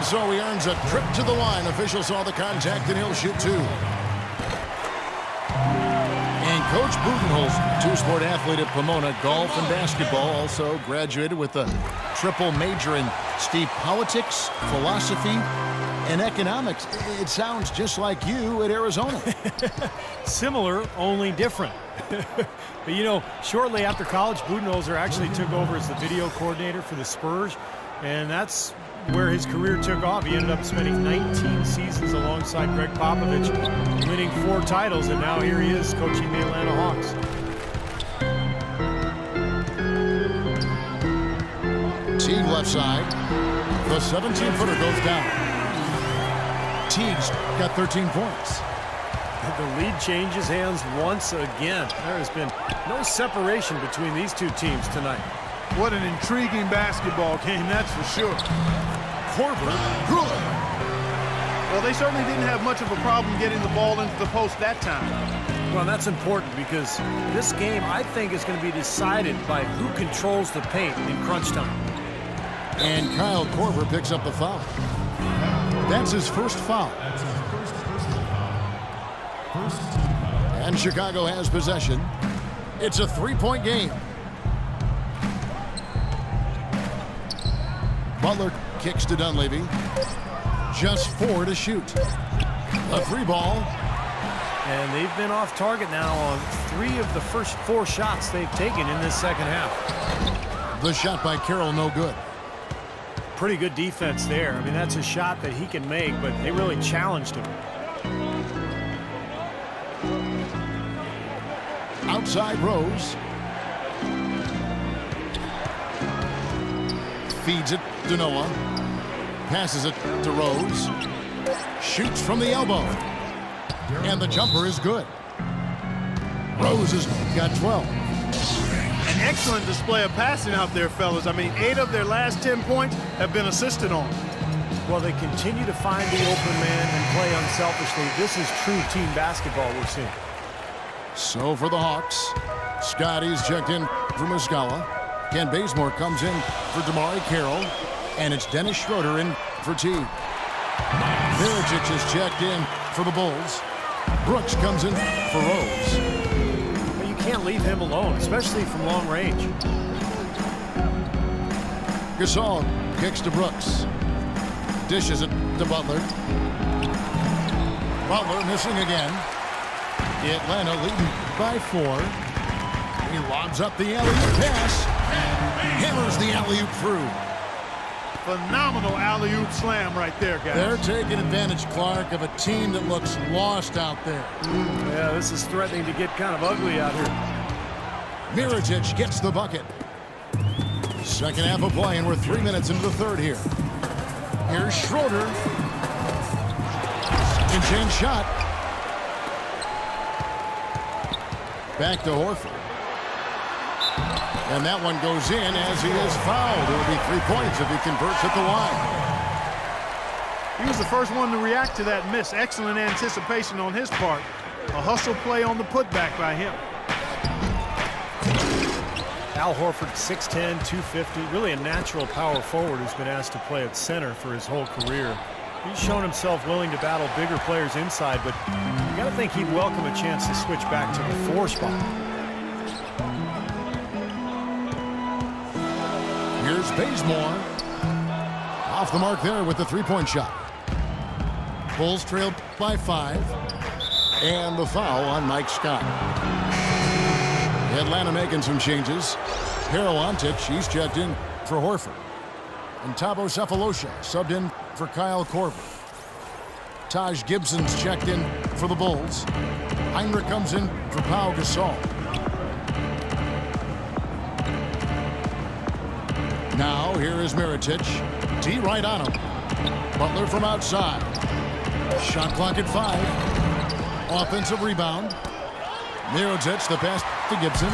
And so he earns a trip to the line. Officials saw the contact, and he'll shoot two. And Coach Budenholzer, two-sport athlete at Pomona, golf and basketball, also graduated with a triple major in politics, philosophy, and economics. It sounds just like you at Arizona. Similar, only different. But, you know, shortly after college, Budenholzer actually took over as the video coordinator for the Spurs, and that's where his career took off. He ended up spending 19 seasons alongside Greg Popovich, winning 4 titles, and now here he is coaching the Atlanta Hawks. Teague left side. The 17-footer goes down. Teague's got 13 points. The lead changes hands once again. There has been no separation between these two teams tonight. What an intriguing basketball game, that's for sure. Korver, good. Well, they certainly didn't have much of a problem getting the ball into the post that time. Well, that's important because this game, I think, is going to be decided by who controls the paint in crunch time. And Kyle Korver picks up the foul. That's his first foul. And Chicago has possession. It's a 3-point game. Butler kicks to Dunleavy. Just 4 to shoot. A 3 ball. And they've been off target now on 3 of the first 4 shots they've taken in this second half. The shot by Carroll, no good. Pretty good defense there. I mean, that's a shot that he can make, but they really challenged him. Outside Rose. Feeds it to Noah. Passes it to Rose. Shoots from the elbow. And the jumper is good. Rose has got 12. An excellent display of passing out there, fellas. I mean, 8 of their last 10 points have been assisted on. Well, they continue to find the open man and play unselfishly. This is true team basketball we're seeing. So for the Hawks, Scotty's checked in for Muscala. Ken Bazemore comes in for Damari Carroll. And it's Dennis Schroeder in for Teague. Mirotic is checked in for the Bulls. Brooks comes in for Rose. Well, you can't leave him alone, especially from long range. Gasol kicks to Brooks. Dishes it to Butler. Butler missing again. Atlanta leading by 4. He lobs up the alley-oop pass. Hammers the alley-oop through. Phenomenal alley-oop slam right there, guys. They're taking advantage, Clark, of a team that looks lost out there. Yeah, this is threatening to get kind of ugly out here. Mirotic gets the bucket. Second half of play, and we're 3 minutes into the third here. Here's Schroeder. Second chance shot. Back to Horford. And that one goes in as he is fouled. It'll be 3 points if he converts at the line. He was the first one to react to that miss. Excellent anticipation on his part. A hustle play on the putback by him. Al Horford, 6'10", 250, really a natural power forward who's been asked to play at center for his whole career. He's shown himself willing to battle bigger players inside, but you got to think he'd welcome a chance to switch back to the 4 spot. Here's Bazemore. Off the mark there with the 3-point shot. Bulls trailed by 5. And the foul on Mike Scott. Atlanta making some changes. Peroantich, he's checked in for Horford. And Thabo Cephalosha subbed in for Kyle Korver. Taj Gibson's checked in for the Bulls. Heinrich comes in for Pau Gasol. Now, here is Mirotic. D right on him. Butler from outside. Shot clock at 5. Offensive rebound. Mirotic, the pass to Gibson.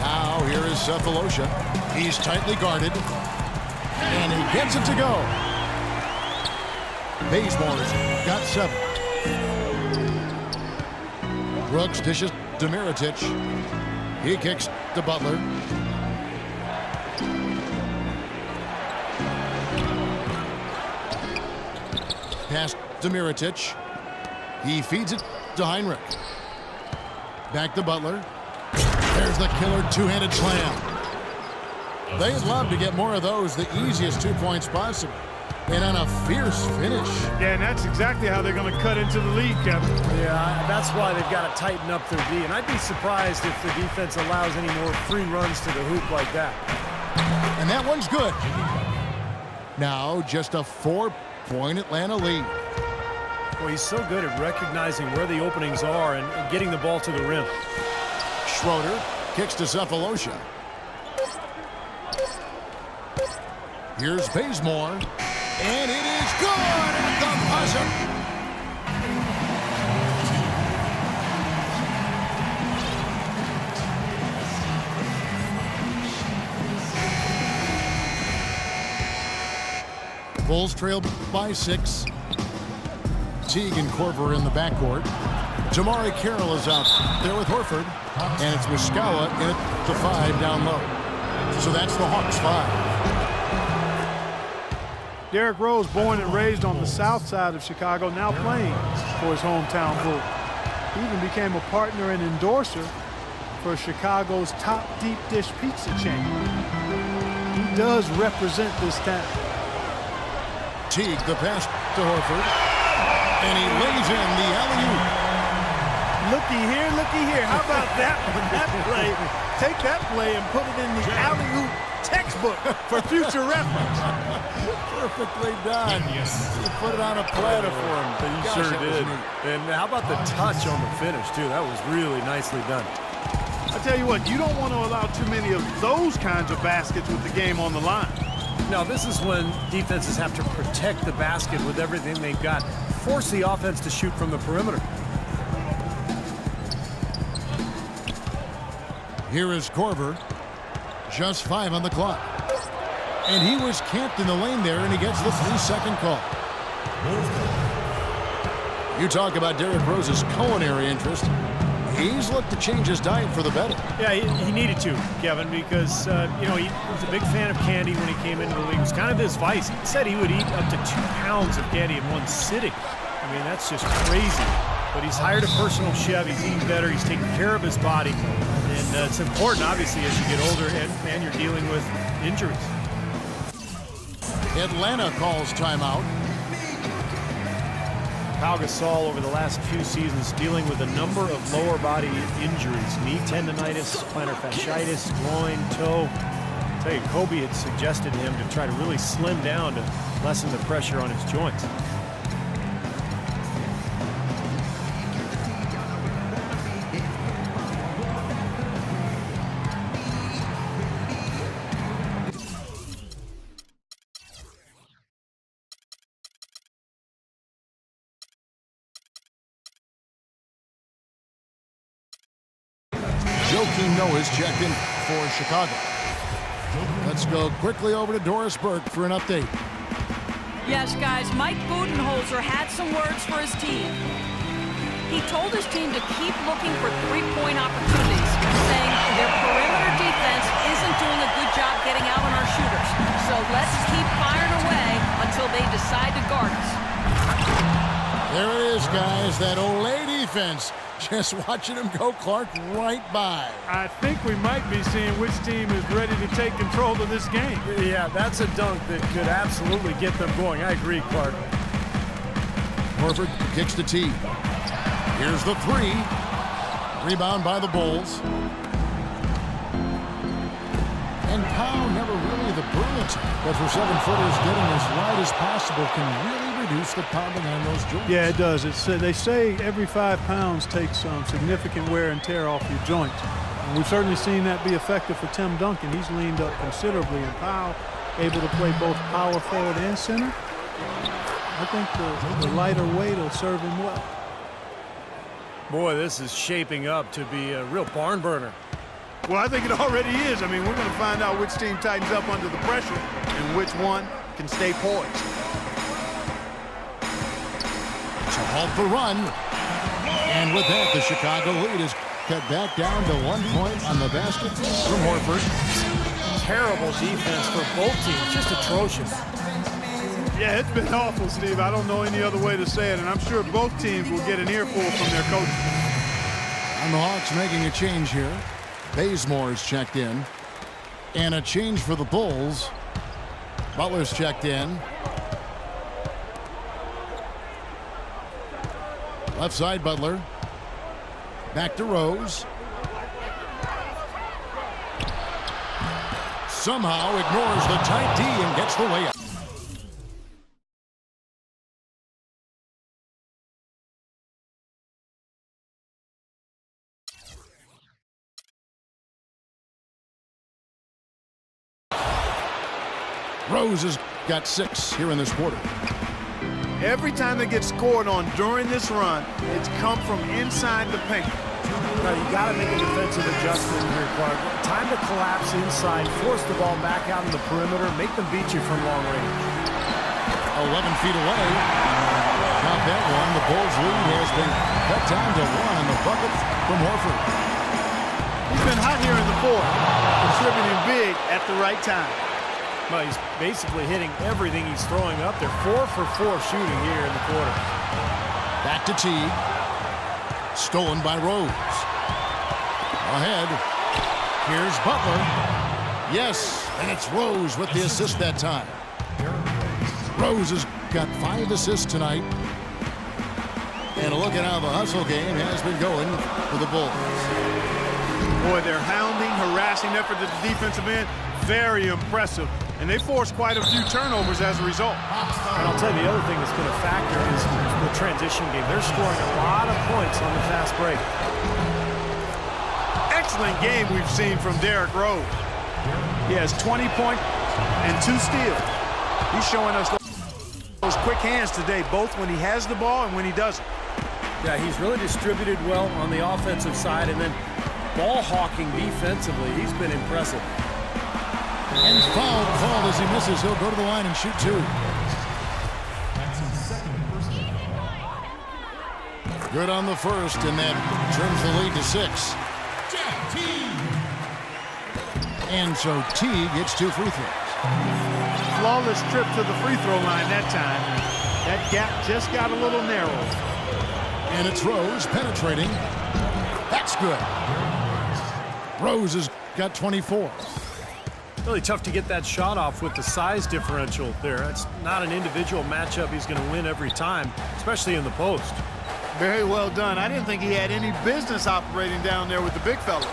Now, here is Cephalosha. He's tightly guarded. And he gets it to go. Bazemore's got 7. Brooks dishes to Mirotic. He kicks to Butler. Pass to Mirotic. He feeds it to Heinrich. Back to Butler. There's the killer two-handed slam. They'd love to get more of those, the easiest 2 points possible. And on a fierce finish. Yeah, and that's exactly how they're going to cut into the lead, Kevin. Yeah, that's why they've got to tighten up their D. And I'd be surprised if the defense allows any more free runs to the hoop like that. And that one's good. Now just a 4-point Atlanta lead. Well, he's so good at recognizing where the openings are and getting the ball to the rim. Schroeder kicks to Cephalosha. Here's Bazemore. And it is good at the buzzer. Bulls trail by 6. Teague and Korver in the backcourt. Jamari Carroll is out there with Horford. And it's Muscala in at the 5 down low. So that's the Hawks 5. Derrick Rose, born and raised on the south side of Chicago, now playing for his hometown Bulls. He even became a partner and endorser for Chicago's top deep dish pizza chain. He does represent this town. Teague, the pass to Horford. And he lays in the alley-oop. Looky here. How about that one? That play. Take that play and put it in the alley-oop textbook for future reference. Perfectly done. Yes. He put it on a platter for him. He sure did. And how about the touch on the finish, too? That was really nicely done. I tell you what, you don't want to allow too many of those kinds of baskets with the game on the line. Now, this is when defenses have to protect the basket with everything they've got. Force the offense to shoot from the perimeter. Here is Korver. Just 5 on the clock. And he was camped in the lane there, and he gets the 3-second call. You talk about Derrick Rose's culinary interest. He's looked to change his diet for the better. Yeah, he needed to, Kevin, because, he was a big fan of candy when he came into the league. It was kind of his vice. He said he would eat up to 2 pounds of candy in one sitting. I mean, that's just crazy. But he's hired a personal chef. He's eating better. He's taking care of his body. And it's important, obviously, as you get older and you're dealing with injuries. Atlanta calls timeout. Pau Gasol over the last few seasons dealing with a number of lower body injuries. Knee tendonitis, plantar fasciitis, groin, toe. I'll tell you, Kobe had suggested to him to try to really slim down to lessen the pressure on his joints. Joakim Noah's checked in for Chicago. Let's go quickly over to Doris Burke for an update. Yes, guys, Mike Budenholzer had some words for his team. He told his team to keep looking for three-point opportunities, saying their perimeter defense isn't doing a good job getting out on our shooters. So let's keep firing away until they decide to guard us. There it is, guys, that Olay defense. Just watching him go, Clark, right by. I think we might be seeing which team is ready to take control of this game. Yeah, that's a dunk that could absolutely get them going. I agree, Clark. Horford kicks the tee. Here's the 3. Rebound by the Bulls. And Powell never really the brilliance, but for 7-footers, getting as wide as possible can really reduce the pounding on those joints. Yeah, it does. They say every 5 pounds takes some significant wear and tear off your joints. And we've certainly seen that be effective for Tim Duncan. He's leaned up considerably, and Powell able to play both power forward and center. I think the lighter weight will serve him well. Boy, this is shaping up to be a real barn burner. Well, I think it already is. I mean, we're going to find out which team tightens up under the pressure and which one can stay poised. To halt the run. And with that, the Chicago lead is cut back down to 1 point on the basket from Horford. Terrible defense for both teams, just atrocious. Yeah, it's been awful, Steve. I don't know any other way to say it, and I'm sure both teams will get an earful from their coaches. And the Hawks making a change here. Bazemore's checked in. And a change for the Bulls. Butler's checked in. Left side, Butler. Back to Rose. Somehow ignores the tight D and gets the layup. Rose has got 6 here in this quarter. Every time they get scored on during this run, it's come from inside the paint. Now, you got to make a defensive adjustment here, Clark. Time to collapse inside, force the ball back out in the perimeter, make them beat you from long range. 11 feet away. Not that one. The Bulls' lead has been cut down to 1 in the bucket from Horford. He's been hot here in the fourth, contributing big at the right time. Well, he's basically hitting everything he's throwing up there. 4 for 4 shooting here in the quarter. Back to Teague. Stolen by Rose. Ahead. Here's Butler. Yes, and it's Rose with the assist that time. Rose has got 5 assists tonight. And look at how the hustle game has been going for the Bulls. Boy, their hounding, harassing effort at the defensive end, very impressive. And they forced quite a few turnovers as a result. And I'll tell you, the other thing that's been a factor is the transition game. They're scoring a lot of points on the fast break. Excellent game we've seen from Derrick Rose. He has 20 points and 2 steals. He's showing us those quick hands today, both when he has the ball and when he doesn't. Yeah, he's really distributed well on the offensive side, and then ball hawking defensively. He's been impressive. And foul called as he misses. He'll go to the line and shoot 2. Good on the first, and that trims the lead to 6. And so Teague gets 2 free throws. Flawless trip to the free throw line that time. That gap just got a little narrow. And it's Rose penetrating. That's good. Rose has got 24. Really tough to get that shot off with the size differential there. It's not an individual matchup he's going to win every time, especially in the post. Very well done. I didn't think he had any business operating down there with the big fellas.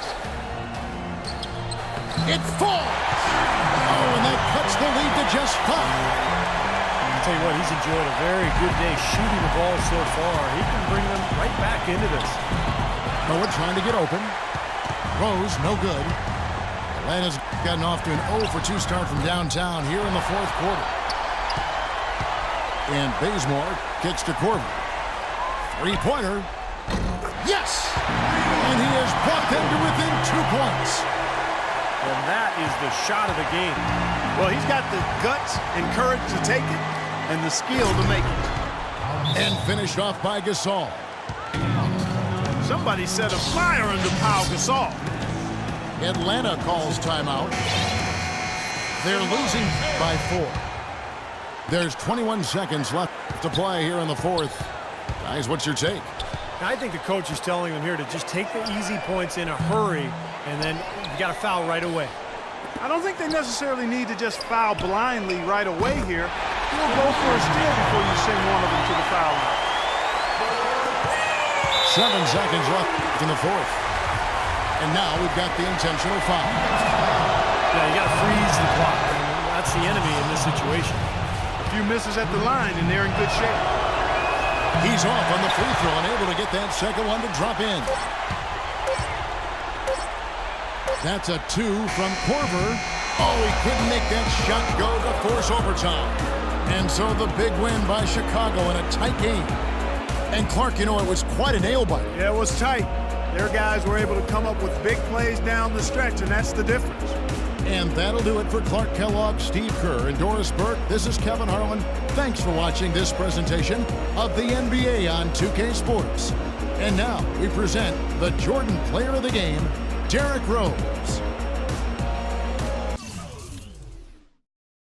It falls. Oh, and that cuts the lead to just 5. I'll tell you what, he's enjoyed a very good day shooting the ball so far. He can bring them right back into this. Noah trying to get open. Rose, no good. Atlanta's gotten off to an 0 for 2 start from downtown here in the 4th quarter. And Bazemore kicks to Corbin. 3-pointer. Yes! And he has brought them to within 2 points. And that is the shot of the game. Well, he's got the guts and courage to take it and the skill to make it. And finished off by Gasol. Somebody set a fire under Pau Gasol. Atlanta calls timeout. They're losing by 4. There's 21 seconds left to play here in the 4th. Guys, what's your take? I think the coach is telling them here to just take the easy points in a hurry, and then you got to foul right away. I don't think they necessarily need to just foul blindly right away here. You'll go for a steal before you send one of them to the foul line. 7 seconds left in the 4th. And now we've got the intentional foul. Yeah, you got to freeze the clock. That's the enemy in this situation. A few misses at the line, and they're in good shape. He's off on the free throw and able to get that second one to drop in. That's a 2 from Korver. Oh, he couldn't make that shot go to force overtime. And so the big win by Chicago in a tight game. And Clark, you know, it was quite a nail-biter. Yeah, it was tight. Their guys were able to come up with big plays down the stretch, and that's the difference. And that'll do it for Clark Kellogg, Steve Kerr, and Doris Burke. This is Kevin Harlan. Thanks for watching this presentation of the NBA on 2K Sports. And now we present the Jordan Player of the Game, Derrick Rose.